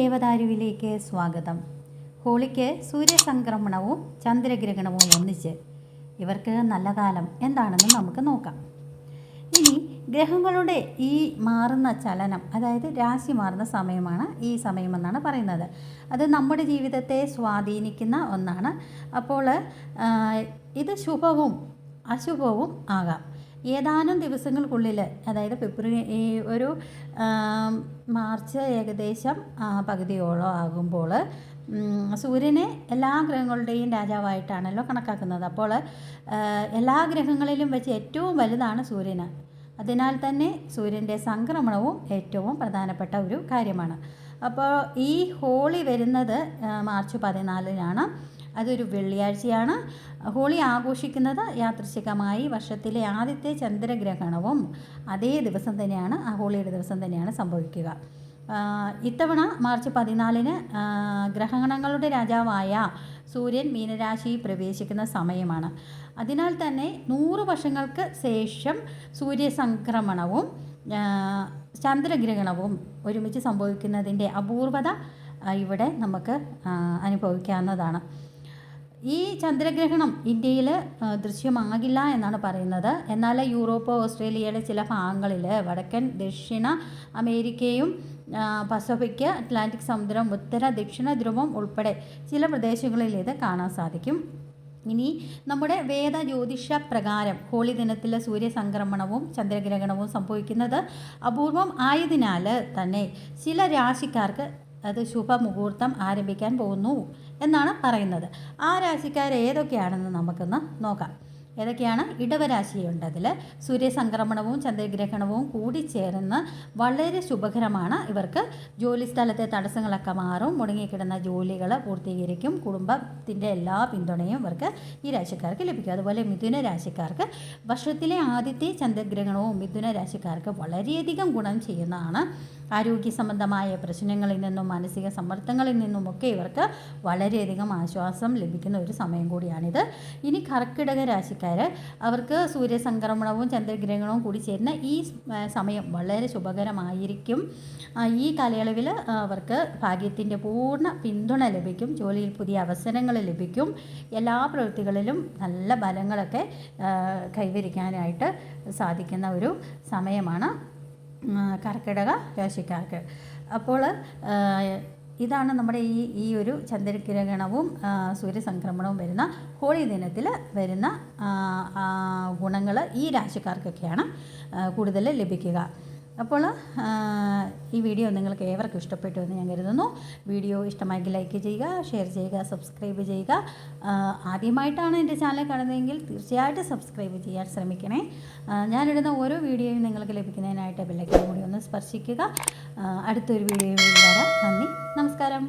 ദേവദാരുവിലേക്ക് സ്വാഗതം. ഹോളിക്ക് സൂര്യസംക്രമണവും ചന്ദ്രഗ്രഹണവും ഒന്നിച്ച് ഇവർക്ക് നല്ല കാലം എന്താണെന്ന് നമുക്ക് നോക്കാം. ഇനി ഗ്രഹങ്ങളുടെ ഈ മാറുന്ന ചലനം, അതായത് രാശി മാറുന്ന സമയമാണ് ഈ സമയമെന്നാണ് പറയുന്നത്. അത് നമ്മുടെ ജീവിതത്തെ സ്വാധീനിക്കുന്ന ഒന്നാണ്. അപ്പോൾ ഇത് ശുഭവും അശുഭവും ആകാം. ഏതാനും ദിവസങ്ങൾക്കുള്ളിൽ, അതായത് ഫെബ്രുവരി ഒരു മാർച്ച് ഏകദേശം പകുതിയോളം ആകുമ്പോൾ സൂര്യനെ എല്ലാ ഗ്രഹങ്ങളുടെയും രാജാവായിട്ടാണല്ലോ കണക്കാക്കുന്നത്. അപ്പോൾ എല്ലാ ഗ്രഹങ്ങളിലും വെച്ച് ഏറ്റവും വലുതാണ് സൂര്യന്. അതിനാൽ തന്നെ സൂര്യൻ്റെ സംക്രമണവും ഏറ്റവും പ്രധാനപ്പെട്ട ഒരു കാര്യമാണ്. അപ്പോൾ ഈ ഹോളി വരുന്നത് മാർച്ച് 14-നാണ്. അതൊരു വെള്ളിയാഴ്ചയാണ്. ഹോളി ആഘോഷിക്കുന്നത് യാദൃച്ഛികമായി വർഷത്തിലെ ആദ്യത്തെ ചന്ദ്രഗ്രഹണവും അതേ ദിവസം തന്നെയാണ്, ആ ഹോളിയുടെ ദിവസം തന്നെയാണ് സംഭവിക്കുക. ഇത്തവണ മാർച്ച് 14-ന് ഗ്രഹണങ്ങളുടെ രാജാവായ സൂര്യൻ മീനരാശി പ്രവേശിക്കുന്ന സമയമാണ്. അതിനാൽ തന്നെ 100 വർഷങ്ങൾക്ക് ശേഷം സൂര്യസംക്രമണവും ചന്ദ്രഗ്രഹണവും ഒരുമിച്ച് സംഭവിക്കുന്നതിൻ്റെ അപൂർവത ഇവിടെ നമുക്ക് അനുഭവിക്കാവുന്നതാണ്. ഈ ചന്ദ്രഗ്രഹണം ഇന്ത്യയിൽ ദൃശ്യമാകില്ല എന്നാണ് പറയുന്നത്. എന്നാൽ യൂറോപ്പ്, ഓസ്ട്രേലിയയുടെ ചില ഭാഗങ്ങളിൽ, വടക്കൻ ദക്ഷിണ അമേരിക്കയും പസഫിക്, അറ്റ്ലാന്റിക് സമുദ്രം, ഉത്തര ദക്ഷിണ ധ്രുവം ഉൾപ്പെടെ ചില പ്രദേശങ്ങളിൽ ഇത് കാണാൻ സാധിക്കും. ഇനി നമ്മുടെ വേദ ജ്യോതിഷ പ്രകാരം ഹോളി ദിനത്തിൽ സൂര്യസംക്രമണവും ചന്ദ്രഗ്രഹണവും സംഭവിക്കുന്നത് അപൂർവം ആയതിനാൽ തന്നെ ചില രാശിക്കാർക്ക് അത് ശുഭമുഹൂർത്തം ആരംഭിക്കാൻ പോകുന്നു എന്നാണ് പറയുന്നത്. ആ രാശിക്കാർ ഏതൊക്കെയാണെന്ന് നമുക്കൊന്ന് നോക്കാം. ഏതൊക്കെയാണ്? ഇടവരാശിയുണ്ട്. അതിൽ സൂര്യസംക്രമണവും ചന്ദ്രഗ്രഹണവും കൂടി ചേർന്ന് വളരെ ശുഭകരമാണ്. ഇവർക്ക് ജോലിസ്ഥലത്തെ തടസ്സങ്ങളൊക്കെ മാറും, മുടങ്ങിക്കിടന്ന ജോലികൾ പൂർത്തീകരിക്കും, കുടുംബത്തിൻ്റെ എല്ലാ പിന്തുണയും ഇവർക്ക് ഈ രാശിക്കാർക്ക് ലഭിക്കും. അതുപോലെ മിഥുന രാശിക്കാർക്ക് വർഷത്തിലെ ആദ്യത്തെ ചന്ദ്രഗ്രഹണവും മിഥുന രാശിക്കാർക്ക് വളരെയധികം ഗുണം ചെയ്യുന്നതാണ്. ആരോഗ്യ സംബന്ധമായ പ്രശ്നങ്ങളിൽ നിന്നും മാനസിക സമ്മർദ്ദങ്ങളിൽ നിന്നുമൊക്കെ ഇവർക്ക് വളരെയധികം ആശ്വാസം ലഭിക്കുന്ന ഒരു സമയം കൂടിയാണിത്. ഇനി കർക്കിടക രാശിക്കാർ, അവർക്ക് സൂര്യസംക്രമണവും ചന്ദ്രഗ്രഹണവും കൂടി ചേരുന്ന ഈ സമയം വളരെ ശുഭകരമായിരിക്കും. ഈ കാലയളവിൽ അവർക്ക് ഭാഗ്യത്തിൻ്റെ പൂർണ്ണ പിന്തുണ ലഭിക്കും, ജോലിയിൽ പുതിയ അവസരങ്ങൾ ലഭിക്കും, എല്ലാ പ്രവൃത്തികളിലും നല്ല ഫലങ്ങളൊക്കെ കൈവരിക്കാനായിട്ട് സാധിക്കുന്ന ഒരു സമയമാണ് കർക്കിടക രാശിക്കാർക്ക്. അപ്പോൾ ഇതാണ് നമ്മുടെ ഈ ഒരു ചന്ദ്രഗ്രഹണവും സൂര്യസംക്രമണവും വരുന്ന ഹോളി ദിനത്തിൽ വരുന്ന ഗുണങ്ങൾ ഈ രാശിക്കാർക്കൊക്കെയാണ് കൂടുതൽ ലഭിക്കുക. അപ്പോൾ ഈ വീഡിയോ നിങ്ങൾക്ക് ഏവർക്കും ഇഷ്ടപ്പെട്ടു എന്ന് ഞാൻ കരുതുന്നു. വീഡിയോ ഇഷ്ടമായെങ്കിൽ ലൈക്ക് ചെയ്യുക, ഷെയർ ചെയ്യുക, സബ്സ്ക്രൈബ് ചെയ്യുക. ആദ്യമായിട്ടാണ് എൻ്റെ ചാനൽ കാണുന്നതെങ്കിൽ തീർച്ചയായിട്ടും സബ്സ്ക്രൈബ് ചെയ്യാൻ ശ്രമിക്കണേ. ഞാനിടുന്ന ഓരോ വീഡിയോയും നിങ്ങൾക്ക് ലഭിക്കുന്നതിനായിട്ട് ബെല്ലൈക്കൺ കൂടി ഒന്ന് സ്പർശിക്കുക. അടുത്തൊരു വീഡിയോയിൽ വരാം. നന്ദി, നമസ്കാരം.